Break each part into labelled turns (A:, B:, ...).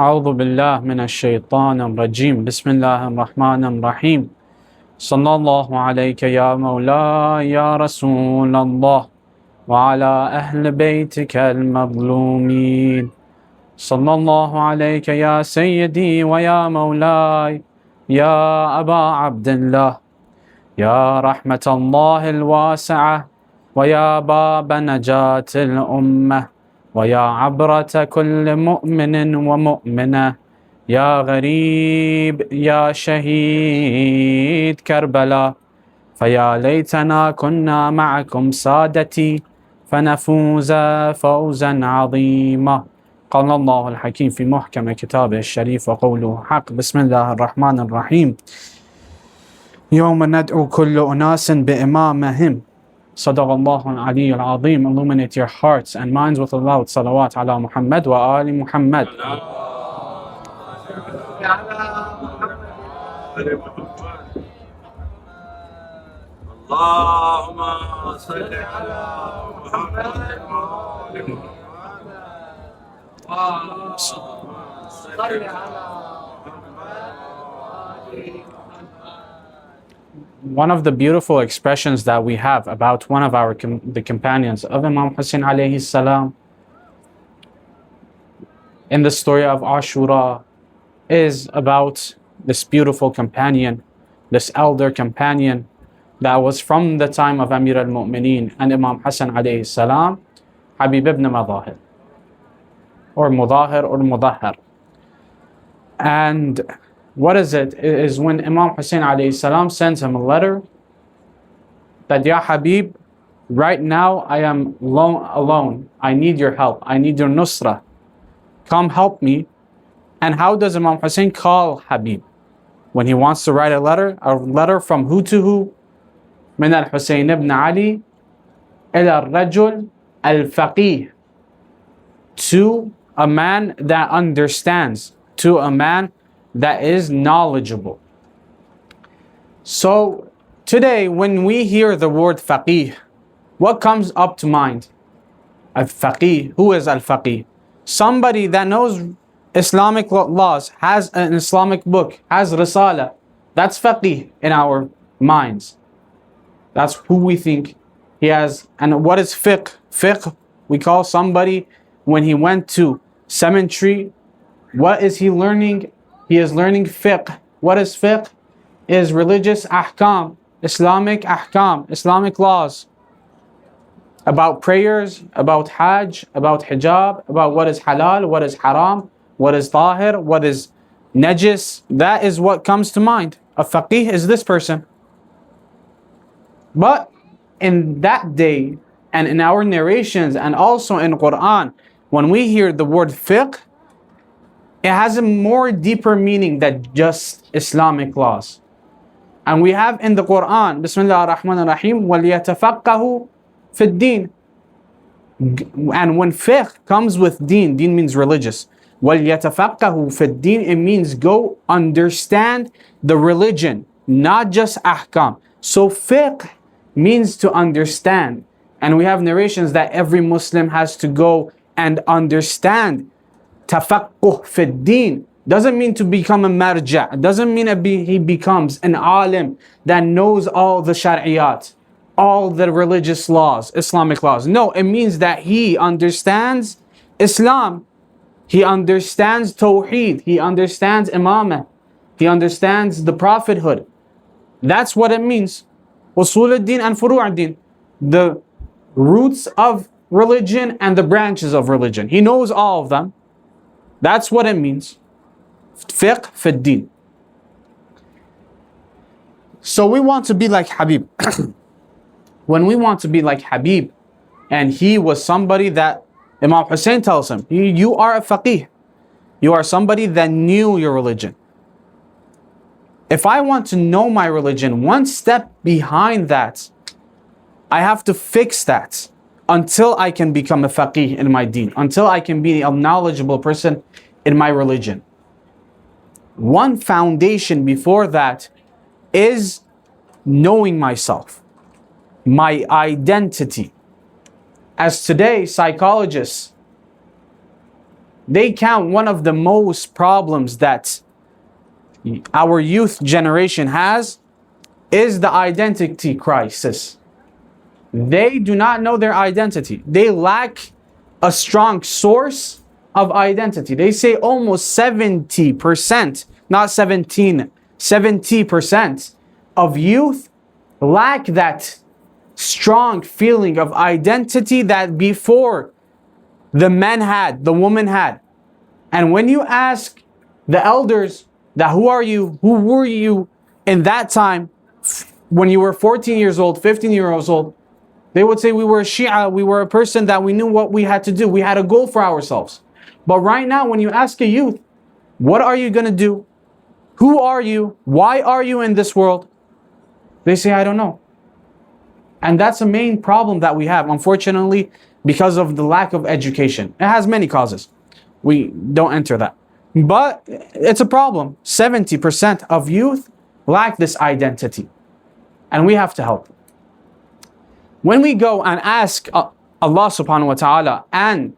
A: أعوذ بالله من الشيطان الرجيم بسم الله الرحمن الرحيم صلى الله عليك يا مولاي يا رسول الله وعلى أهل بيتك المظلومين صلى الله عليك يا سيدي ويا مولاي يا أبا عبد الله يا رحمة الله الواسعة ويا باب نجاة الأمة ويا عبرة كل مؤمن ومؤمنة يا غريب يا شهيد كربلاء فيا ليتنا كنا معكم سادتي فنفوز فوزا عظيما. قال الله الحكيم في محكم كتابه الشريف وقوله حق. بسم الله الرحمن الرحيم. يوم ندعو كل أناس بإمامهم. صدق الله العلي العظيم. Illuminate your hearts and minds with a loud salawat ala Muhammad wa ali Muhammad.
B: اللهم صل على محمد وآل محمد. صل على
A: One of the beautiful expressions that we have about one of the companions of Imam Hussein alayhi salam in the story of Ashura is about this beautiful companion, this elder companion that was from the time of Amir al-Mu'mineen and Imam Hassan alayhi salam, Habib ibn Madahir or Mudahir or Mudahar. And what is it? It is when Imam Hussein alayhi salam sends him a letter that, Ya Habib, right now I am alone. I need your help. I need your nusra. Come help me. And how does Imam Hussein call Habib? When he wants to write a letter from who to who? من الحسين ibn Ali إلى الرجل الفقيه, to a man that understands, to a man that is knowledgeable. So today when we hear the word faqih, what comes up to mind? Al-faqih. Who is al-faqih? Somebody that knows Islamic laws, has an Islamic book, has risala. That's faqih in our minds. That's who we think he has. And what is fiqh? Fiqh, we call somebody when he went to cemetery, what is he learning? He is learning fiqh. What is fiqh? Is religious ahkam, Islamic laws. About prayers, about hajj, about hijab, about what is halal, what is haram, what is tahir, what is najis. That is what comes to mind. A faqih is this person. But in that day, and in our narrations, and also in Quran, when we hear the word fiqh, it has a more deeper meaning than just Islamic laws. And we have in the Quran, Bismillah ar-Rahman ar-Rahim, وَلْيَتَفَقَّهُ فِي الدِّينِ. And when fiqh comes with deen means religious. وَلْيَتَفَقَّهُ فِي الدِّينِ, it means go understand the religion, not just ahkam. So fiqh means to understand. And we have narrations that every Muslim has to go and understand. Tafaqquh fi din doesn't mean to become a marja'. Doesn't mean he becomes an alim that knows all the shari'at, all the religious laws, Islamic laws. No, it means that he understands Islam. He understands Tawheed. He understands Imamah. He understands the prophethood. That's what it means. Usul ad-din and furu' ad-din. The roots of religion and the branches of religion. He knows all of them. That's what it means. Fiqh fi ad-din. So we want to be like Habib. When we want to be like Habib, and he was somebody that Imam Hussein tells him, you are a faqih. You are somebody that knew your religion. If I want to know my religion, one step behind that, I have to fix that until I can become a faqih in my deen, until I can be a knowledgeable person in my religion. One foundation before that is knowing myself, my identity. As today, psychologists they count one of the most problems that our youth generation has is the identity crisis. They do not know their identity. They lack a strong source of identity. They say almost 70%, not 17, 70% of youth lack that strong feeling of identity that before the men had, the woman had. And when you ask the elders that who are you, who were you in that time when you were 14 years old, 15 years old, they would say we were a Shia, we were a person that we knew what we had to do. We had a goal for ourselves. But right now, when you ask a youth, what are you going to do? Who are you? Why are you in this world? They say, I don't know. And that's a main problem that we have, unfortunately, because of the lack of education. It has many causes. We don't enter that. But it's a problem. 70% of youth lack this identity. And we have to help. When we go and ask Allah subhanahu wa ta'ala and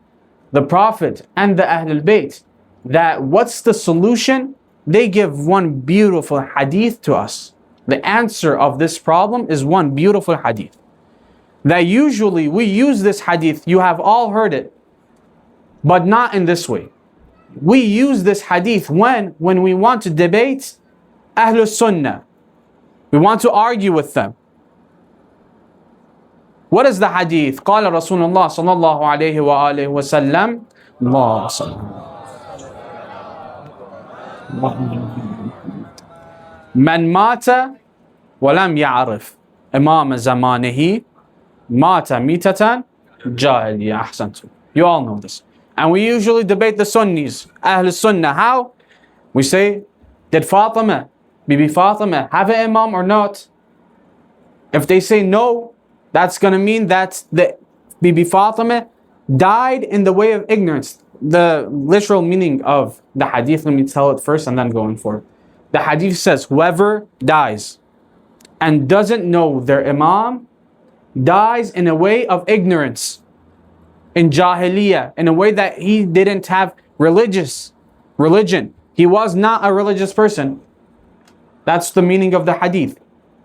A: the Prophet and the Ahlul Bayt that what's the solution, they give one beautiful hadith to us. The answer of this problem is one beautiful hadith. That usually we use this hadith, you have all heard it, but not in this way. We use this hadith when we want to debate Ahlul Sunnah. We want to argue with them. What is the hadith? قال رسول الله صلى الله عليه وآله وسلم الله صلى من مات ولم يعرف إمام زمانه مات ميتة جاهلية. أحسنتم. You all know this. And we usually debate the Sunnis, Ahl Sunnah. How? We say, did Fatima, Bibi Fatima, have an imam or not? If they say no, that's going to mean that the Bibi Fatima died in the way of ignorance. The literal meaning of the hadith, let me tell it first and then going forward. The hadith says, whoever dies and doesn't know their imam dies in a way of ignorance, in jahiliyyah, in a way that he didn't have religion. He was not a religious person. That's the meaning of the hadith.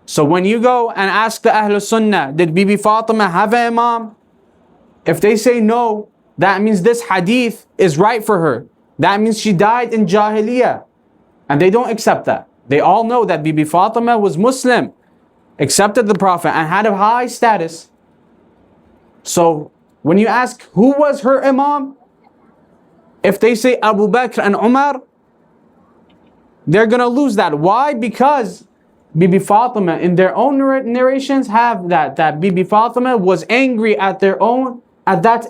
A: So when you go and ask the Ahlul Sunnah, did Bibi Fatima have an imam? If they say no, that means this hadith is right for her. That means she died in jahiliyyah. And they don't accept that. They all know that Bibi Fatima was Muslim, accepted the Prophet and had a high status. So when you ask who was her imam, if they say Abu Bakr and Umar, they're going to lose that. Why? Because Bibi Fatima in their own narrations have that Bibi Fatima was angry at that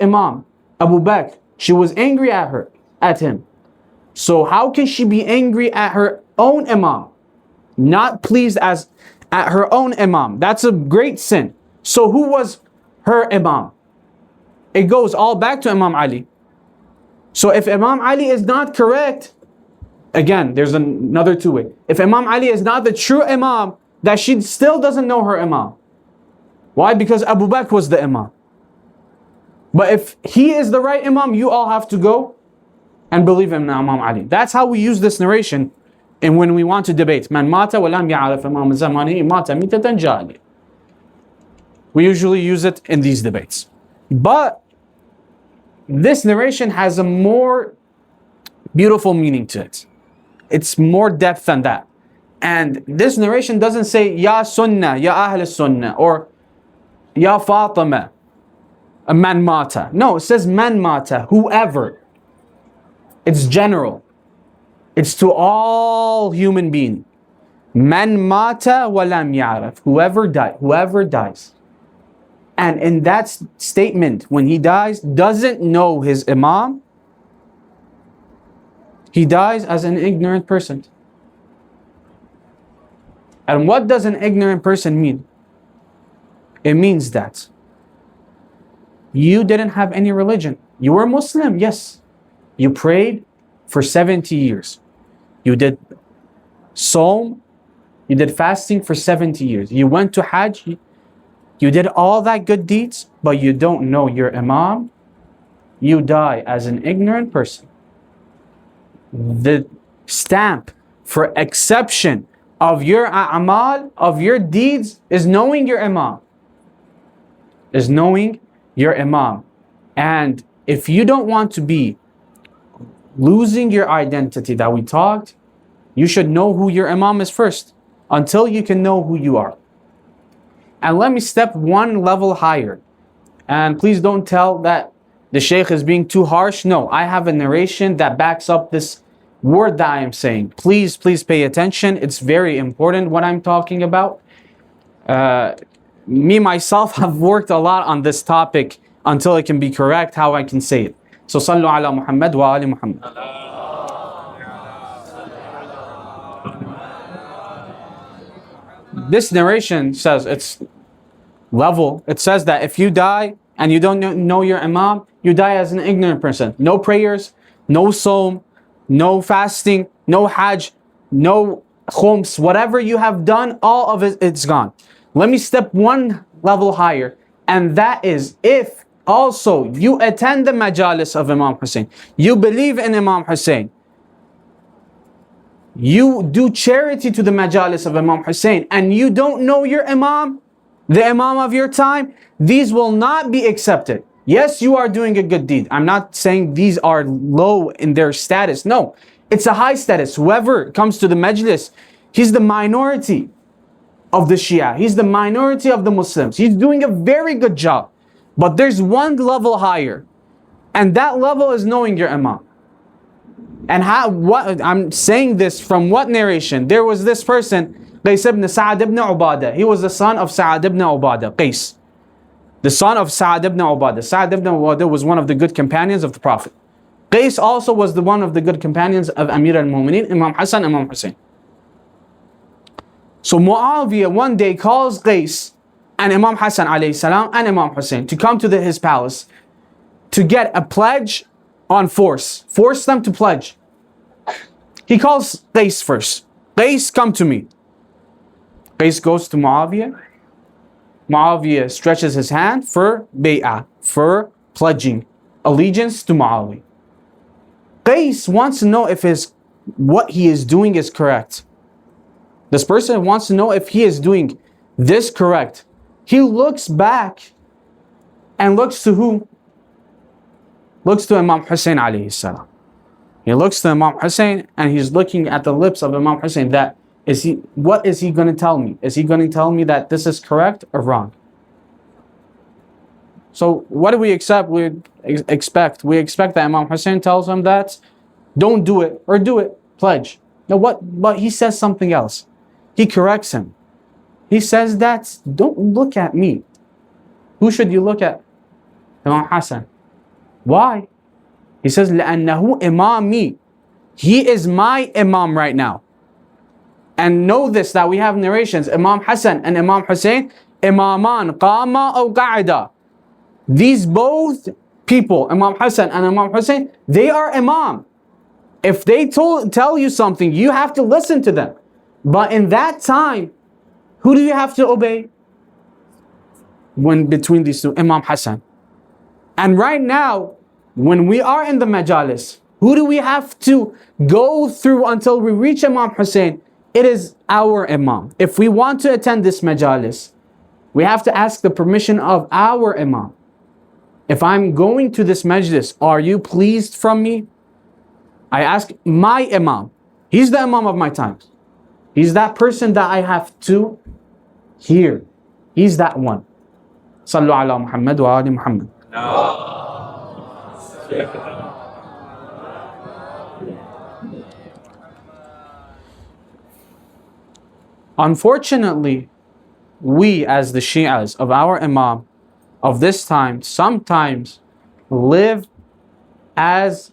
A: imam, Abu Bakr. She was angry at him. So how can she be angry at her own imam? Not pleased at her own imam. That's a great sin. So who was her imam? It goes all back to Imam Ali. So if Imam Ali is not correct, again, there's another two-way. If Imam Ali is not the true imam, that she still doesn't know her imam. Why? Because Abu Bakr was the imam. But if he is the right imam, you all have to go and believe in Imam Ali. That's how we use this narration and when we want to debate. Man mata wa lam ya'arif imam zamanihi mata mitatan jahili. We usually use it in these debates. But this narration has a more beautiful meaning to it. It's more depth than that. And this narration doesn't say Ya Sunnah, Ya Ahl Sunnah, or Ya Fatima, Man Mata. No, it says Man Mata, whoever. It's general. It's to all human beings. Man Mata wa lam ya'raf. Whoever dies. And in that statement, when he dies, doesn't know his imam, he dies as an ignorant person. And what does an ignorant person mean? It means that you didn't have any religion. You were Muslim, yes. You prayed for 70 years. You did Sawm, you did fasting for 70 years. You went to Hajj, you did all that good deeds, but you don't know your imam. You die as an ignorant person. the stamp for exception of your a'mal, of your deeds, is knowing your imam. Is knowing your imam. And if you don't want to be losing your identity that we talked, you should know who your imam is first, until you can know who you are. And let me step one level higher. And please don't tell that the Shaykh is being too harsh. No, I have a narration that backs up this word that I am saying. Please pay attention. It's very important what I'm talking about. Me myself have worked a lot on this topic until it can be correct how I can say it. So sallu ala Muhammad wa ali Muhammad. This narration says it's level. It says that if you die and you don't know your imam, you die as an ignorant person. No prayers, no psalm, no fasting, no hajj, no khums. Whatever you have done, all of it, it's gone. Let me step one level higher, and that is if also you attend the majalis of Imam Hussein, you believe in Imam Hussein, you do charity to the majalis of Imam Hussein, and you don't know your imam, the imam of your time, these will not be accepted. Yes, you are doing a good deed. I'm not saying these are low in their status. No, it's a high status. Whoever comes to the majlis, he's the minority of the Shia. He's the minority of the Muslims. He's doing a very good job. But there's one level higher, and that level is knowing your imam. And what I'm saying this from what narration? There was this person, Qais ibn Sa'ad ibn Ubadah. He was the son of Sa'ad ibn Ubadah. Qais, the son of Sa'ad ibn Ubadah. Sa'ad ibn Ubadah was one of the good companions of the Prophet. Qais also was the one of the good companions of Amir al-Mu'mineen, Imam Hassan, Imam Hussein. So Muawiyah one day calls Qais and Imam Hassan alayhi salam and Imam Hussein to come to his palace to get a pledge on force them to pledge. He calls Qais first. Qais, come to me. Qais goes to Muawiyah. Muawiyah stretches his hand for bay'ah, for pledging allegiance to Muawiyah. Qais wants to know if what he is doing is correct. This person wants to know if he is doing this correct. He looks back and looks to who? Looks to Imam Hussein alayhi salam. He looks to Imam Hussein and he's looking at the lips of Imam Hussein. What is he going to tell me? Is he going to tell me that this is correct or wrong? So what do we accept? We expect that Imam Hussein tells him that don't do it or do it, pledge. Now but he says something else. He corrects him. He says that don't look at me. Who should you look at? Imam Hassan. Why? He says, لأنه إمامي. He is my imam right now. And know this, that we have narrations. Imam Hassan and Imam Hussein, imaman qama aw qa'ida. These both people, Imam Hassan and Imam Hussein, they are imam. If they tell you something, you have to listen to them. But in that time, who do you have to obey? When between these two, Imam Hassan. And right now, when we are in the majalis, who do we have to go through until we reach Imam Hussein? It is our imam. If we want to attend this majalis, we have to ask the permission of our imam. If I'm going to this majlis, are you pleased from me? I ask my imam. He's the imam of my times. He's that person that I have to hear. He's that one. Sallu ala Muhammad wa ali Muhammad. Unfortunately, we as the Shi'as of our Imam of this time sometimes live as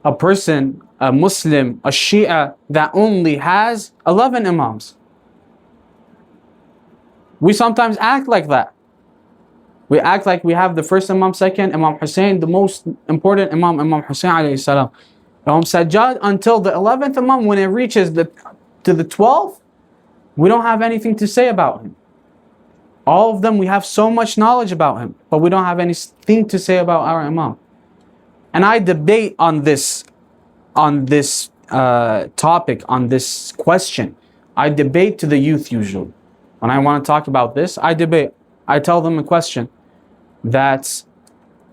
A: a person, a Muslim, a Shia that only has 11 Imams. We sometimes act like that. We act like we have the first Imam, second Imam Hussein, the most important Imam, Imam Hussein alayhi salam. Imam Sajjad until the 11th Imam, when it reaches to the 12th, we don't have anything to say about him. All of them, we have so much knowledge about him, but we don't have anything to say about our Imam. And I debate on this on this topic, on this question. I debate to the youth usually. When I want to talk about this, I debate. I tell them a question that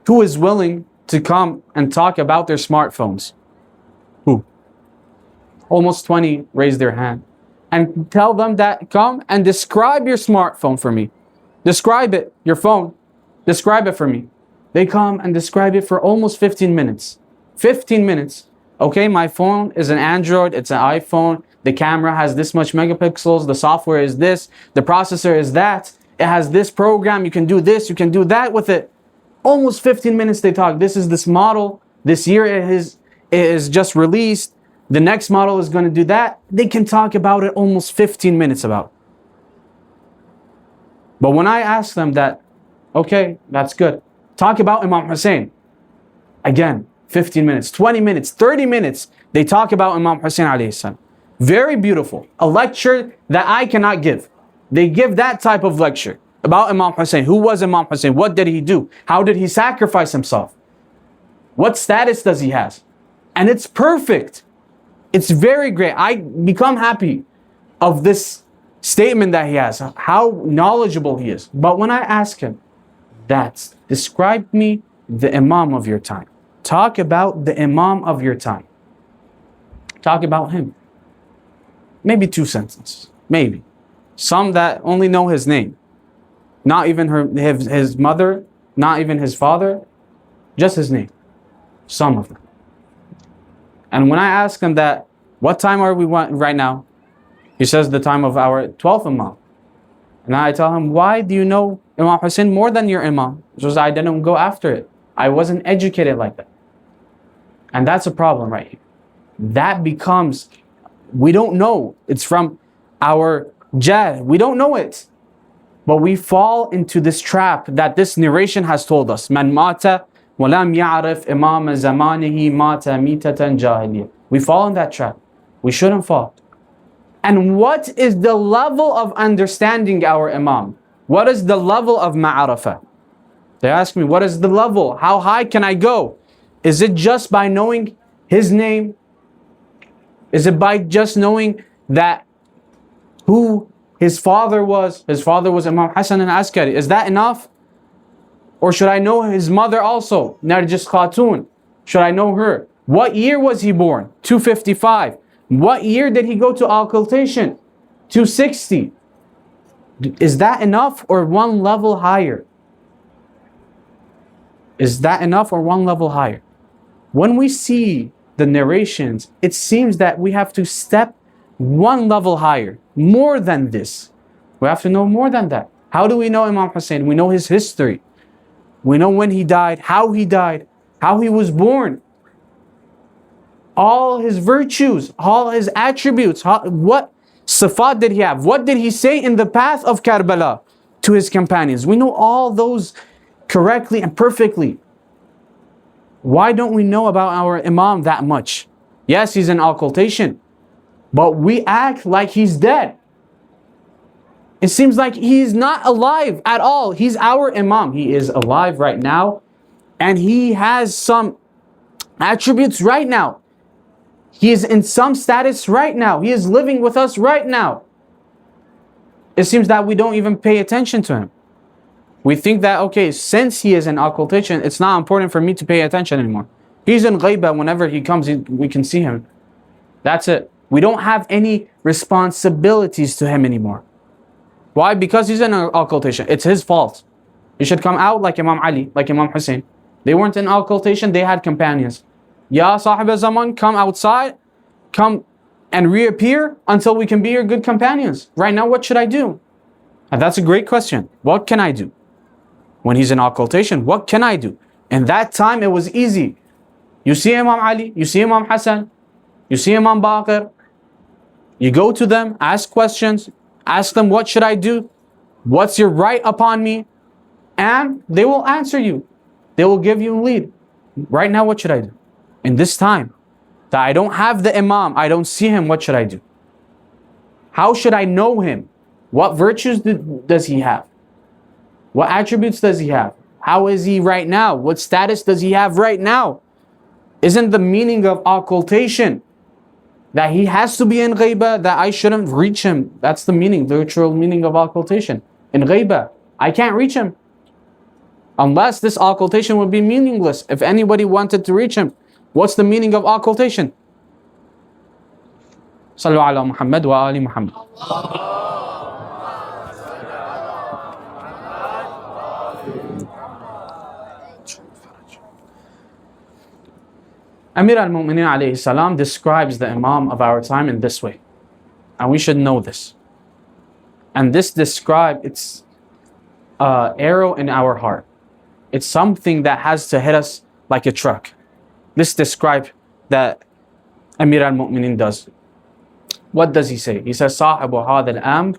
A: who is willing to come and talk about their smartphones? Who? Almost 20 raise their hand. And tell them that come and describe your smartphone for me. Describe it, your phone. Describe it for me. They come and describe it for almost 15 minutes. 15 minutes. Okay, my phone is an Android, it's an iPhone. The camera has this much megapixels. The software is this. The processor is that. It has this program. You can do this, you can do that with it. Almost 15 minutes they talk. This is this model. This year it is just released. The next model is going to do that. They can talk about it almost 15 minutes about. But when I ask them that, okay, that's good. Talk about Imam Hussein. Again, 15 minutes, 20 minutes, 30 minutes. They talk about Imam Hussein alayhi salam. Very beautiful. A lecture that I cannot give. They give that type of lecture about Imam Hussein. Who was Imam Hussein? What did he do? How did he sacrifice himself? What status does he have? And it's perfect. It's very great. I become happy of this statement that he has, how knowledgeable he is. But when I ask him, describe me the Imam of your time. Talk about the Imam of your time. Talk about him. Maybe 2 sentences. Maybe. Some that only know his name. Not even his mother, not even his father, just his name. Some of them. And when I ask him that, what time are we right now? He says the time of our 12th Imam. And I tell him, why do you know Imam Hussein more than your Imam? Because I didn't go after it. I wasn't educated like that. And that's a problem right here. That becomes, we don't know. It's from our jahl. We don't know it. But we fall into this trap that this narration has told us. Man mata walam ya'rif imam zamanihi mata mitatan jahiliyyah. We fall in that trap. We shouldn't fall. And what is the level of understanding our Imam? What is the level of ma'arafah? They ask me, what is the level? How high can I go? Is it just by knowing his name? Is it by just knowing that who his father was? His father was Imam Hassan al-Askari. Is that enough? Or should I know his mother also? Narjis Khatun. Should I know her? What year was he born? 255. What year did he go to occultation? 260. Is that enough or one level higher? Is that enough or one level higher? When we see the narrations, it seems that we have to step one level higher, more than this. We have to know more than that. How do we know Imam Hussein? We know his history. We know when he died, how he was born. All his virtues, all his attributes, what sifat did he have? What did he say in the path of Karbala to his companions? We know all those correctly and perfectly. Why don't we know about our Imam that much? Yes, he's in occultation, but we act like he's dead. It seems like he's not alive at all. He's our Imam. He is alive right now, and he has some attributes right now. He is in some status right now. He is living with us right now. It seems that we don't even pay attention to him. We think that, okay, since he is in occultation, it's not important for me to pay attention anymore. He's in ghaiba. Whenever he comes, we can see him. That's it. We don't have any responsibilities to him anymore. Why? Because he's in occultation. It's his fault. He should come out like Imam Ali, like Imam Hussein. They weren't in occultation, they had companions. Ya Sahib al-Zaman, come outside, come and reappear until we can be your good companions. Right now, what should I do? And that's a great question. What can I do? When he's in occultation, what can I do? In that time, it was easy. You see Imam Ali, you see Imam Hassan, you see Imam Baqir. You go to them, ask questions, ask them, what should I do? What's your right upon me? And they will answer you. They will give you a lead. Right now, what should I do? In this time, that I don't have the Imam, I don't see him, what should I do? How should I know him? What virtues does he have? What attributes does he have? How is he right now? What status does he have right now? Isn't the meaning of occultation that he has to be in ghaiba, that I shouldn't reach him? That's the meaning, the literal meaning of occultation. In ghaiba, I can't reach him. Unless this occultation would be meaningless. If anybody wanted to reach him, what's the meaning of occultation? Sallu ala Muhammad wa ali Muhammad. Amir al-Mu'minin alayhi salam describes the Imam of our time in this way. And we should know this. And this it's arrow in our heart. It's something that has to hit us like a truck. This describes that Amir al-Mu'minin does. What does he say? He says, Sahibu hadha al-amr,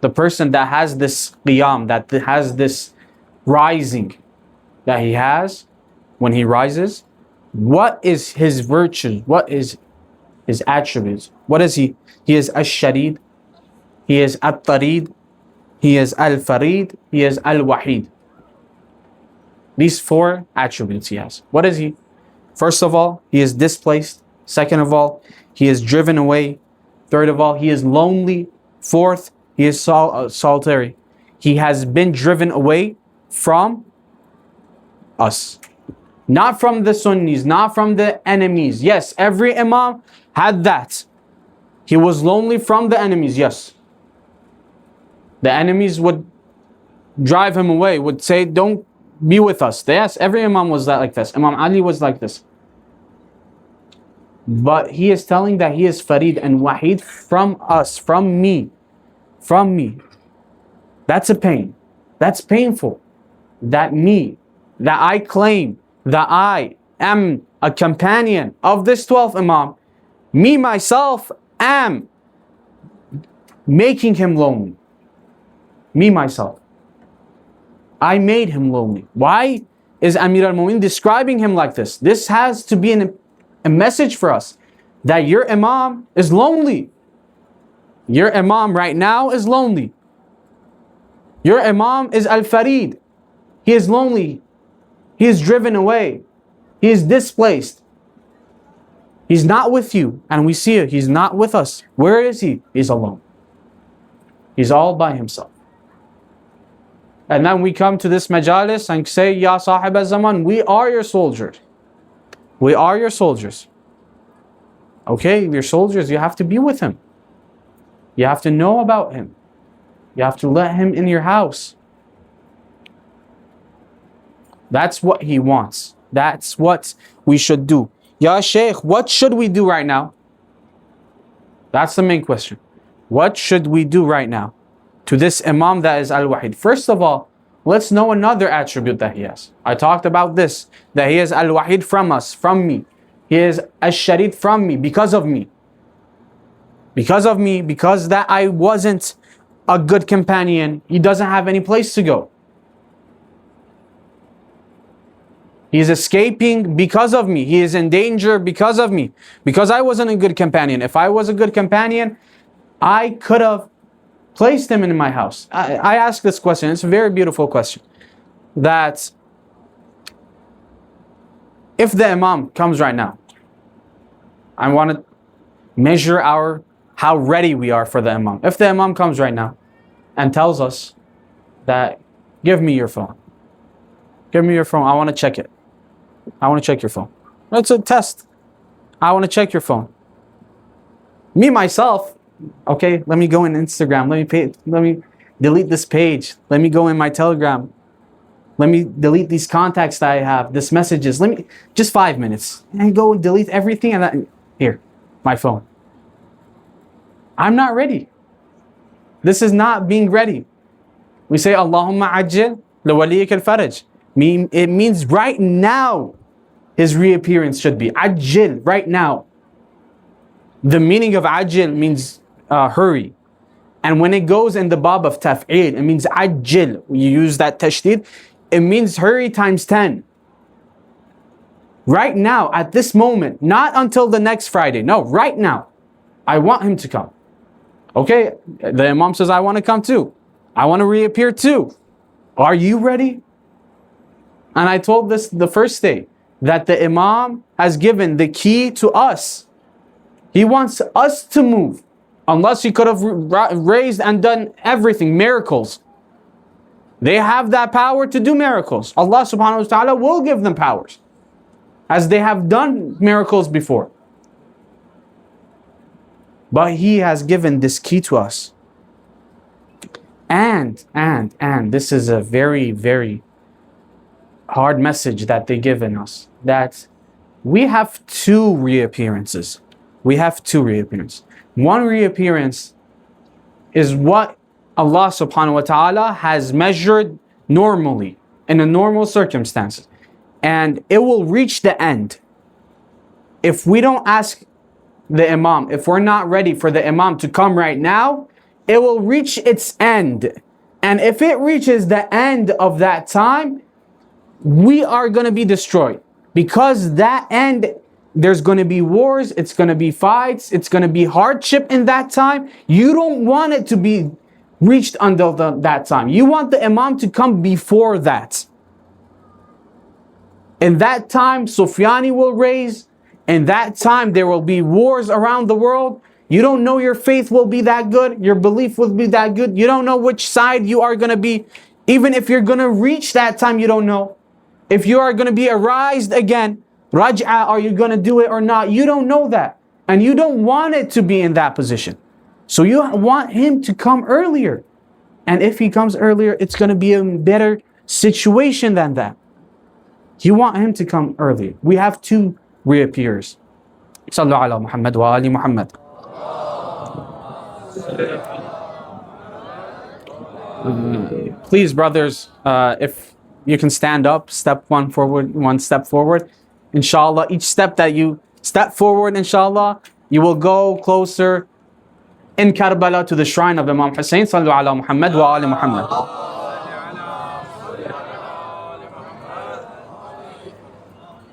A: the person that has this qiyam, that has this rising that he has when he rises. What is his virtues? What is his attributes? What is he? He is al-Sharid, he is al-Tarid, he is al-Farid, he is al-Wahid. These 4 attributes he has. What is he? First of all, he is displaced. Second of all, he is driven away. Third of all, he is lonely. Fourth, he is solitary. He has been driven away from us. Not from the Sunnis, not from the enemies. Yes, every Imam had that. He was lonely from the enemies, yes. The enemies would drive him away, would say, don't be with us. Yes, every Imam was like this. Imam Ali was like this. But he is telling that he is Farid and Wahid from us, from me. From me. That's a pain. That's painful. That I claim that I am a companion of this 12th Imam, me myself am making him lonely. Me myself. I made him lonely. Why is Amir al-Mu'minin describing him like this? This has to be a message for us that your Imam is lonely. Your Imam right now is lonely. Your Imam is al-Farid. He is lonely. He is driven away. He is displaced. He's not with you. And we see it. He's not with us. Where is he? He's alone. He's all by himself. And then we come to this majalis and say, Ya Sahib al-Zaman, we are your soldiers. We are your soldiers. Okay, your soldiers, you have to be with him. You have to know about him. You have to let him in your house. That's what he wants. That's what we should do. Ya Shaykh, what should we do right now? That's the main question. What should we do right now to this Imam that is Al-Wahid? First of all, let's know another attribute that he has. I talked about this, that he is Al-Wahid from us, from me. He is Al-Sharid from me, because of me. Because of me, because that I wasn't a good companion, he doesn't have any place to go. He is escaping because of me. He is in danger because of me. Because I wasn't a good companion. If I was a good companion, I could have placed him in my house. I ask this question. It's a very beautiful question. That if the Imam comes right now, I want to measure how ready we are for the Imam. If the Imam comes right now and tells us that, give me your phone. Give me your phone. I want to check it. I want to check your phone. It's a test. I want to check your phone. Me, myself, okay, let me go in Instagram. Let me delete this page. Let me go in my Telegram. Let me delete these contacts that I have, these messages. Just 5 minutes. And go and delete everything. And here, my phone. I'm not ready. This is not being ready. We say, Allahumma ajil lawaliyik al-faraj. It means right now his reappearance should be. Ajil, right now. The meaning of ajil means hurry. And when it goes in the bab of taf'il, it means ajil. You use that tashdid, it means hurry times 10. Right now, at this moment, not until the next Friday. No, right now. I want him to come. Okay, the Imam says, I want to come too. I want to reappear too. Are you ready? And I told this the first day. that the Imam has given the key to us. He wants us to move. Unless he could have raised and done everything, miracles. They have that power to do miracles. Allah subhanahu wa ta'ala will give them powers, as they have done miracles before. But He has given this key to us. And this is a very, very hard message that they give in us, that we have two reappearances. We have two reappearances. One reappearance is what Allah subhanahu wa ta'ala has measured normally, in a normal circumstances. And it will reach the end. If we don't ask the Imam, if we're not ready for the Imam to come right now, it will reach its end. And if it reaches the end of that time, we are going to be destroyed. Because that end, there's going to be wars, it's going to be fights, it's going to be hardship in that time. You don't want it to be reached until that time. You want the Imam to come before that. In that time, Sufyani will raise. In that time, there will be wars around the world. You don't know your faith will be that good. Your belief will be that good. You don't know which side you are going to be. Even if you're going to reach that time, you don't know. If you are going to be arised again, Raj'a, are you going to do it or not? You don't know that. And you don't want it to be in that position. So you want him to come earlier. And if he comes earlier, it's going to be a better situation than that. You want him to come earlier. We have two reappears. Sallu ala Muhammad wa ali Muhammad. Please, brothers, if you can stand up, step one forward, one step forward. Inshallah, each step that you step forward, inshallah, you will go closer in Karbala to the shrine of Imam Hussein. Sallu ala Muhammad wa ali Muhammad.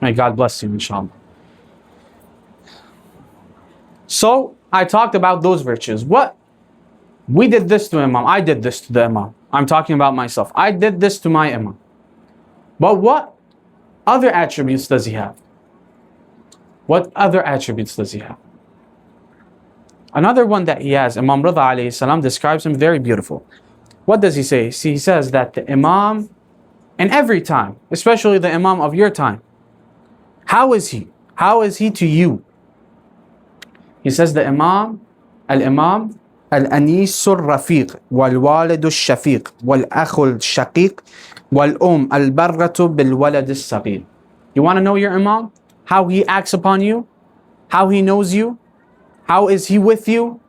A: May God bless you, inshallah. So, I talked about those virtues. What? We did this to Imam. I did this to the Imam. I'm talking about myself. I did this to my Imam. But what other attributes does he have? What other attributes does he have? Another one that he has, Imam Rida alayhi salam describes him very beautiful. What does he say? He says that the Imam, in every time, especially the Imam of your time, how is he? How is he to you? He says the Imam, Al-Imam, Al-Anis al-Rafiq, Wal-Walid al-Shafiq, Wal-Akh al-Shaqiq, Wal-Um al-Barratu bil-Walad al-Saghir. You want to know your Imam? How he acts upon you? How he knows you? How is he with you?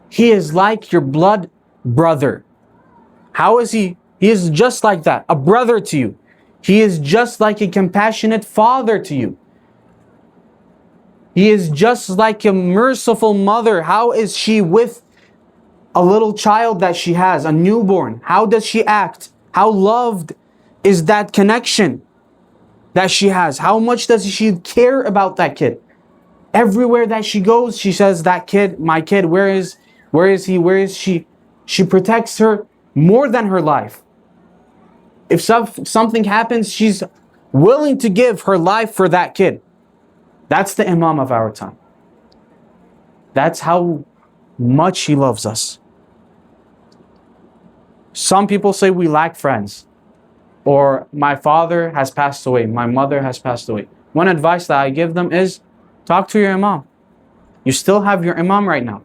A: He is like your blood brother. How is he? He is just like that, a brother to you. He is just like a compassionate father to you. He is just like a merciful mother. How is she with a little child that she has, a newborn? How does she act? How loved is that connection that she has? How much does she care about that kid? Everywhere that she goes, she says, that kid, my kid, where is he? Where is she? She protects her more than her life. If something happens, she's willing to give her life for that kid. That's the Imam of our time. That's how much he loves us. Some people say we lack friends, or my father has passed away, my mother has passed away. One advice that I give them is, talk to your Imam. You still have your Imam right now.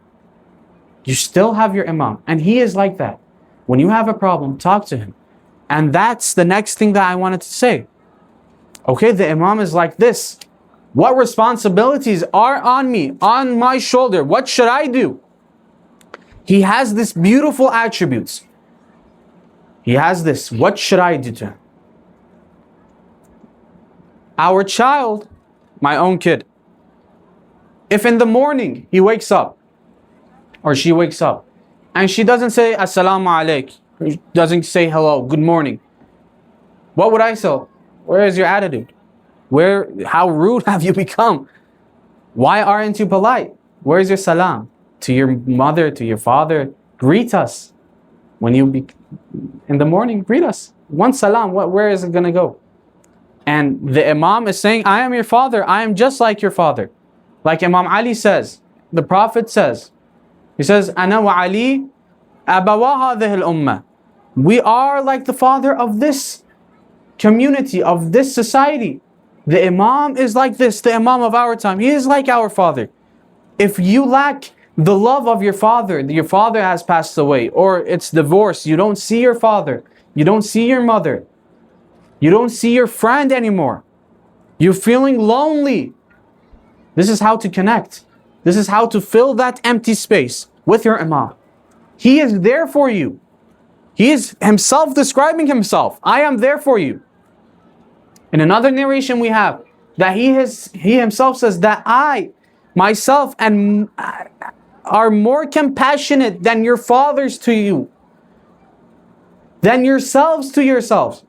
A: You still have your Imam. And he is like that. When you have a problem, talk to him. And that's the next thing that I wanted to say. Okay, the Imam is like this. What responsibilities are on me, on my shoulder? What should I do? He has this beautiful attributes. He has this. What should I do to him? Our child, my own kid, if in the morning he wakes up, or she wakes up, and she doesn't say Assalamu alaikum, doesn't say hello, good morning, what would I say? Where is your attitude? How rude have you become? Why aren't you polite? Where is your salam? To your mother, to your father, greet us. When you in the morning, greet us. One salam, where is it gonna go? And the Imam is saying, I am your father, I am just like your father. Like Imam Ali says, the Prophet says, he says, Ana wa Ali abawa hadhihi al-ummah. We are like the father of this community, of this society. The Imam is like this, the Imam of our time. He is like our father. If you lack the love of your father has passed away, or it's divorce, you don't see your father, you don't see your mother, you don't see your friend anymore, you're feeling lonely. This is how to connect. This is how to fill that empty space with your Imam. He is there for you. He is himself describing himself. I am there for you. In another narration we have that he himself says that I, myself, and are more compassionate than your fathers to you, than yourselves to yourselves.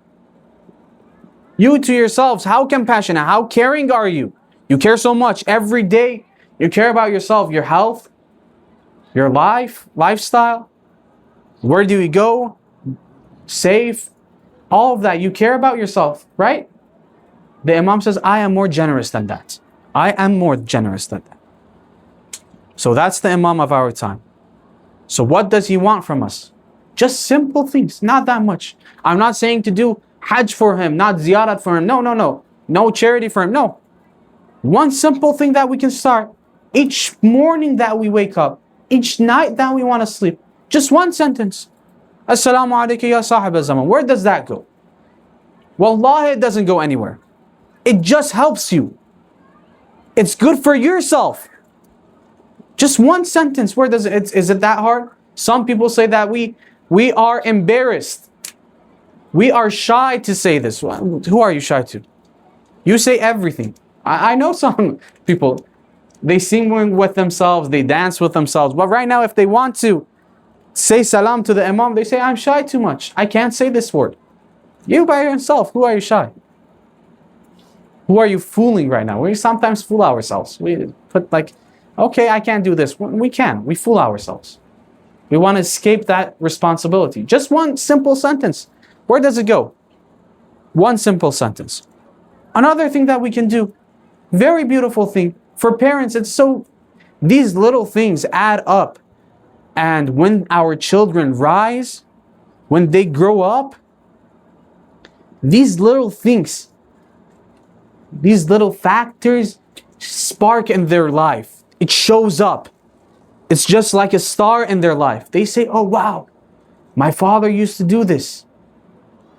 A: You to yourselves, how compassionate, how caring are you? You care so much every day. You care about yourself, your health, your lifestyle. Where do you go? Safe. All of that. You care about yourself, right? The Imam says, I am more generous than that. I am more generous than that. So that's the Imam of our time. So what does he want from us? Just simple things, not that much. I'm not saying to do Hajj for him, not ziyarat for him. No. No charity for him. No. One simple thing that we can start. Each morning that we wake up, each night that we want to sleep. Just one sentence. Assalamu alaikum ya sahib al-zaman. Where does that go? Wallahi, it doesn't go anywhere. It just helps you. It's good for yourself. Just one sentence. Where does it? Is it that hard? Some people say that we are embarrassed. We are shy to say this. Who are you shy to? You say everything. I know some people, they sing with themselves, they dance with themselves. But right now, if they want to say salam to the Imam, they say, I'm shy too much. I can't say this word. You by yourself, who are you shy? Who are you fooling right now? We sometimes fool ourselves. We put like, okay, I can't do this. We can. We fool ourselves. We want to escape that responsibility. Just one simple sentence. Where does it go? One simple sentence. Another thing that we can do, very beautiful thing. For parents, it's so, these little things add up. And when our children rise, when they grow up, these little things, these little factors spark in their life. It shows up. It's just like a star in their life. They say, oh wow, my father used to do this.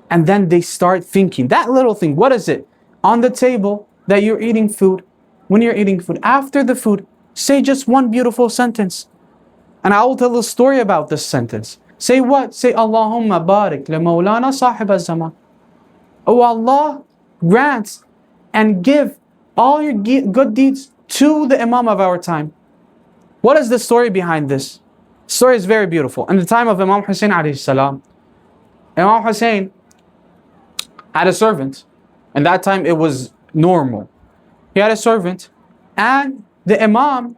A: And then they start thinking, that little thing, what is it? On the table that you're eating food, when you're eating food, after the food, say just one beautiful sentence. And I will tell a story about this sentence. Say what? Say, Allahumma barik li Mawlana sahib al-zaman. Oh Allah, grant and give all your good deeds to the Imam of our time. What is the story behind this? The story is very beautiful. In the time of Imam Hussein alayhi salam, Imam Hussein had a servant. And that time it was normal. He had a servant and the Imam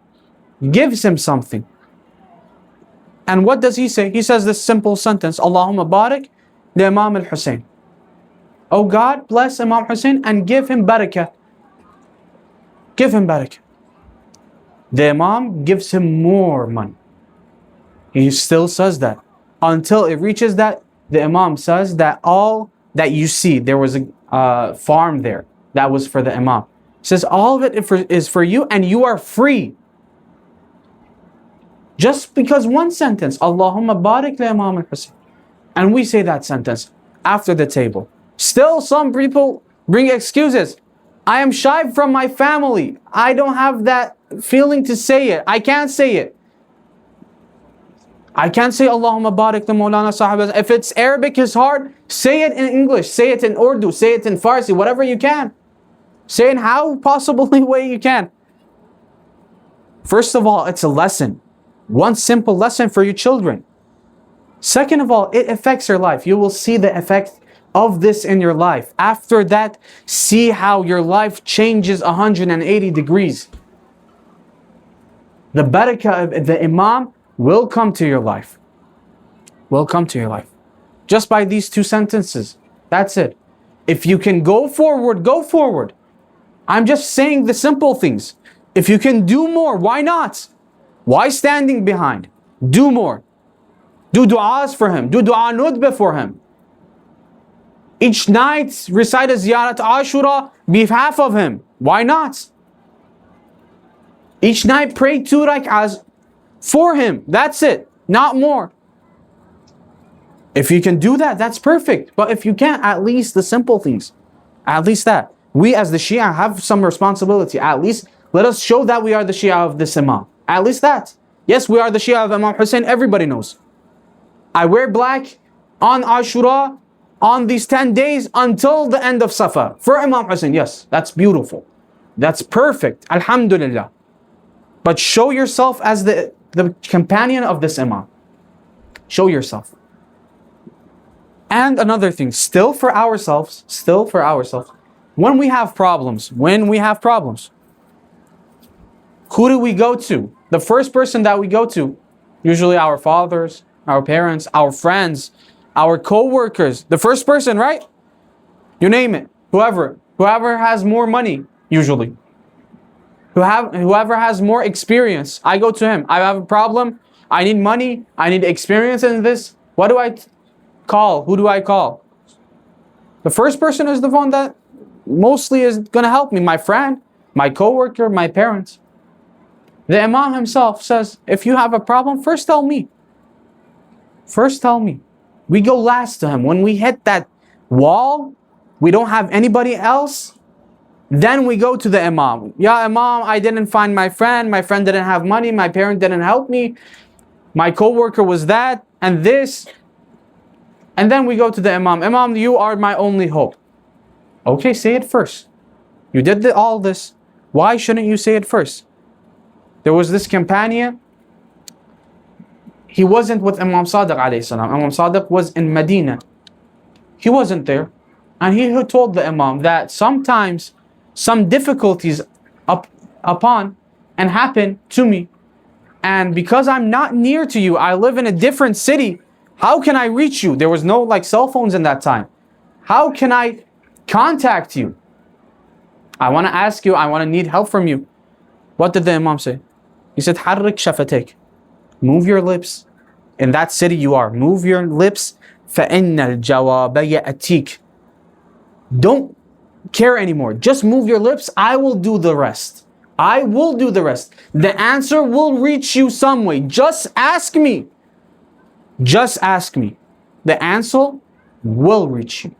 A: gives him something. And what does he say? He says this simple sentence, Allahumma barik li Imam al-Hussein. Oh God, bless Imam Hussein and give him barakah. Give him barakah. The Imam gives him more money. He still says that. Until it reaches that, the Imam says that all that you see, there was a farm there that was for the Imam. He says all of it is for you and you are free. Just because one sentence, Allahumma barik li Imam al-Hussein. And we say that sentence after the table. Still some people bring excuses. I am shy from my family. I don't have that feeling to say it. I can't say it. I can't say Allahumma barik li Mawlana sahib. If it's Arabic is hard, say it in English, say it in Urdu, say it in Farsi, whatever you can. Say it how possibly way you can. First of all, it's a lesson. One simple lesson for your children. Second of all, it affects your life. You will see the effect of this in your life. After that, see how your life changes 180 degrees. The barakah of the Imam will come to your life. Will come to your life. Just by these two sentences. That's it. If you can go forward, go forward. I'm just saying the simple things. If you can do more, why not? Why standing behind? Do more. Do du'as for him. Do du'a nudbah for him. Each night recite a ziyarat Ashura behalf of him. Why not? Each night pray 2 rak'ahs for him. That's it. Not more. If you can do that, that's perfect. But if you can't, at least the simple things. At least that. We as the Shia have some responsibility. At least let us show that we are the Shia of this Imam. At least that. Yes, we are the Shia of Imam Hussein. Everybody knows. I wear black on Ashura on these 10 days until the end of Safar. For Imam Hussein, yes, that's beautiful. That's perfect. Alhamdulillah. But show yourself as the companion of this Imam. Show yourself. And another thing, still for ourselves, when we have problems, who do we go to? The first person that we go to, usually our fathers, our parents, our friends, our co-workers. The first person, right? You name it. Whoever has more money, usually. Whoever has more experience, I go to him. I have a problem. I need money. I need experience in this. What do I call? Who do I call? The first person is the one that mostly is going to help me. My friend, my co-worker, my parents. The Imam himself says, if you have a problem, first tell me. First tell me. We go last to him. When we hit that wall, we don't have anybody else, then we go to the Imam. Ya Imam, I didn't find my friend didn't have money, my parent didn't help me, my co-worker was that, and this. And then we go to the Imam. Imam, you are my only hope. Okay, say it first. You did all this. Why shouldn't you say it first? There was this companion. He wasn't with Imam Sadiq alayhi salam. Imam Sadiq was in Medina. He wasn't there. And he told the Imam that sometimes some difficulties upon and happen to me. And because I'm not near to you, I live in a different city. How can I reach you? There was no cell phones in that time. How can I contact you? I want to ask you, I want to need help from you. What did the Imam say? He said, حرك شفتيك. Move your lips. In that city you are. Move your lips. فإن الجواب يأتيك. Don't care anymore. Just move your lips. I will do the rest. I will do the rest. The answer will reach you some way. Just ask me. Just ask me. The answer will reach you.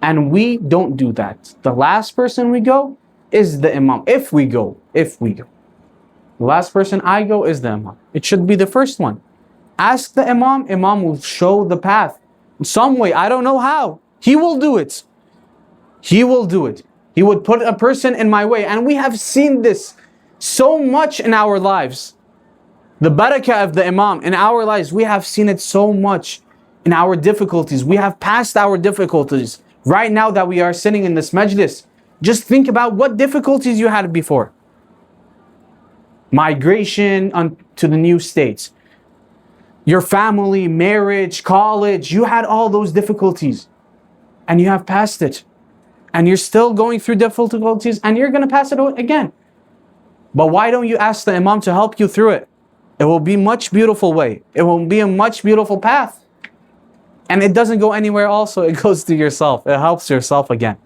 A: And we don't do that. The last person we go is the Imam. If we go. The last person I go is the Imam. It should be the first one. Ask the Imam. Imam will show the path. In some way, I don't know how. He will do it. He will do it. He would put a person in my way. And we have seen this so much in our lives. The barakah of the Imam in our lives, we have seen it so much in our difficulties. We have passed our difficulties. Right now that we are sitting in this majlis, just think about what difficulties you had before. Migration to the new states. Your family, marriage, college, you had all those difficulties. And you have passed it. And you're still going through difficulties and you're going to pass it again. But why don't you ask the Imam to help you through it? It will be a much beautiful way. It will be a much beautiful path. And it doesn't go anywhere also. It goes to yourself. It helps yourself again.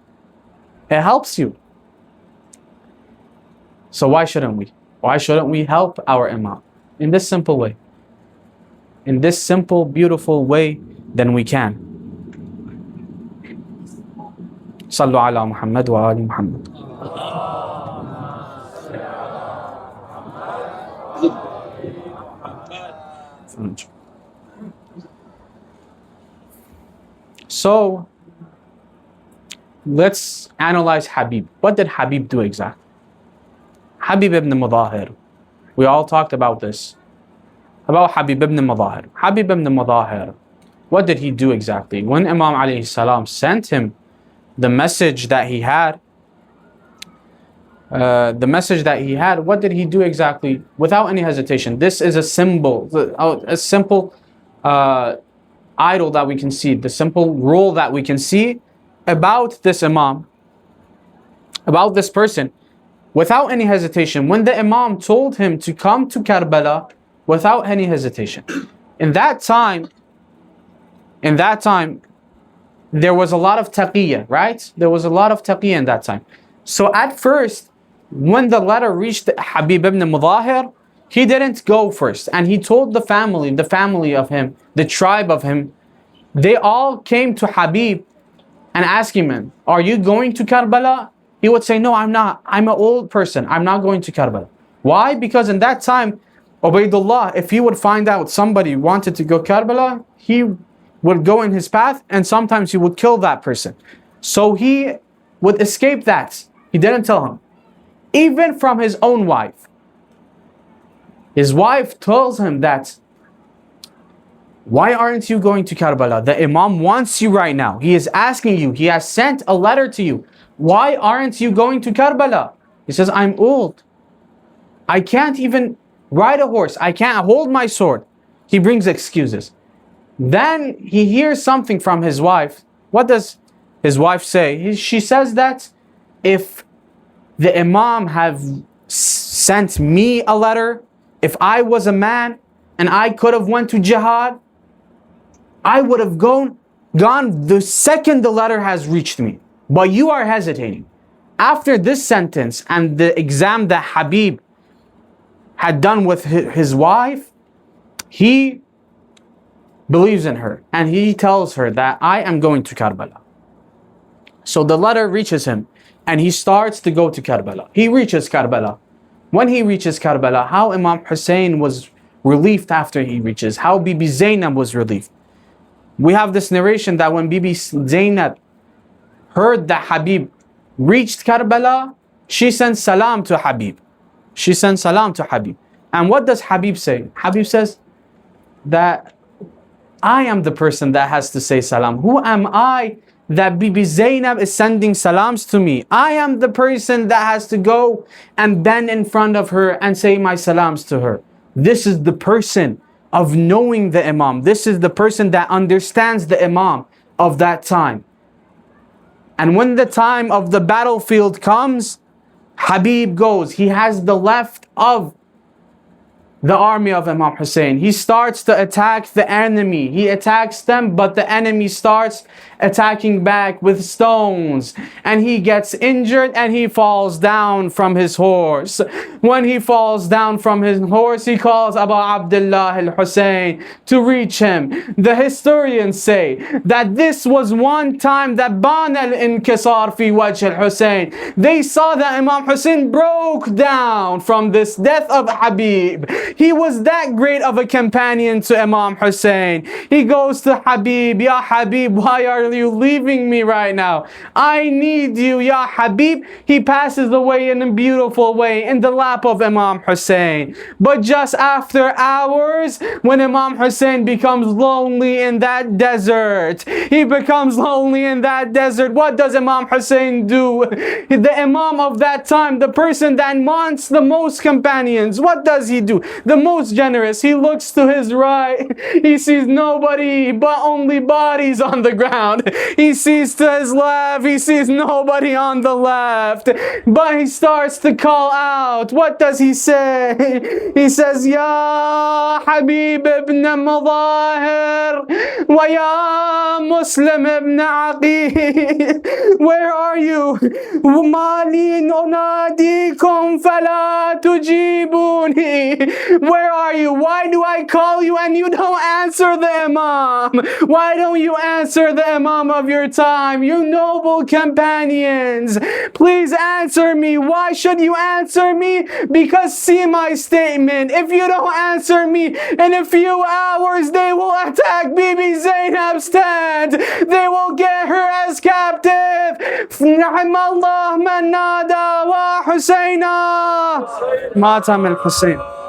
A: It helps you. So why shouldn't we? Why shouldn't we help our Imam? In this simple way. In this simple, beautiful way, then we can. Sallu ala Muhammad wa ali Muhammad. So, let's analyze Habib. What did Habib do exactly? Habib ibn Mudahir. We all talked about this. About Habib ibn Mudahir. Habib ibn Mudahir. What did he do exactly? When Imam alayhi salam sent him the message that he had, what did he do exactly? Without any hesitation. This is a symbol, a simple idol that we can see, the simple rule that we can see about this Imam, about this person, without any hesitation. When the Imam told him to come to Karbala, without any hesitation. In that time, there was a lot of taqiyya, right? There was a lot of taqiyya in that time. So at first, when the letter reached Habib ibn Mudahir, he didn't go first. And he told the family of him, the tribe of him, they all came to Habib and asked him, are you going to Karbala? He would say, no, I'm not. I'm an old person. I'm not going to Karbala. Why? Because in that time, Ubaydullah, if he would find out somebody wanted to go Karbala, he would go in his path and sometimes he would kill that person. So he would escape that. He didn't tell him. Even from his own wife. His wife tells him that, why aren't you going to Karbala? The Imam wants you right now. He is asking you. He has sent a letter to you. Why aren't you going to Karbala? He says, I'm old. I can't even ride a horse. I can't hold my sword. He brings excuses. Then he hears something from his wife. What does his wife say? She says that if the Imam have sent me a letter, if I was a man and I could have went to jihad, I would have gone the second the letter has reached me. But you are hesitating. After this sentence and the exam that Habib had done with his wife, he believes in her and he tells her that I am going to Karbala. So the letter reaches him and he starts to go to Karbala. He reaches Karbala. When he reaches Karbala, how Imam Hussein was relieved after he reaches, how Bibi Zainab was relieved. We have this narration that when Bibi Zainab heard that Habib reached Karbala, she sent salam to Habib. She sent salam to Habib. And what does Habib say? Habib says that I am the person that has to say salam. Who am I that Bibi Zainab is sending salams to me? I am the person that has to go and bend in front of her and say my salams to her. This is the person of knowing the Imam. This is the person that understands the Imam of that time. And when the time of the battlefield comes, Habib goes. He has the left of the army of Imam Hussein. He starts to attack the enemy. He attacks them, but the enemy starts attacking back with stones. And he gets injured and he falls down from his horse. When he falls down from his horse, he calls Abu Abdullah al-Hussein to reach him. The historians say that this was one time that ban al-inkisar fi wajh al-Hussein. They saw that Imam Hussein broke down from this death of Habib. He was that great of a companion to Imam Hussein. He goes to Habib, Ya Habib, why are you leaving me right now? I need you, Ya Habib. He passes away in a beautiful way in the lap of Imam Hussein. But just after hours, when Imam Hussein becomes lonely in that desert, he becomes lonely in that desert. What does Imam Hussein do? The Imam of that time, the person that wants the most companions, what does he do? The most generous. He looks to his right. He sees nobody but only bodies on the ground. He sees to his left. He sees nobody on the left. But he starts to call out. What does he say? He says, Ya Habib ibn Mudahir wa ya Muslim ibn Aqid. Where are you? Mali nunadikum fala tujibuni. Where are you? Why do I call you and you don't answer the Imam? Why don't you answer the Imam of your time? You noble companions, please answer me. Why should you answer me? Because see my statement. If you don't answer me, in a few hours they will attack Bibi Zainab's tent. They will get her as captive. نعم الله من نادى وحسينا مات من الحسين.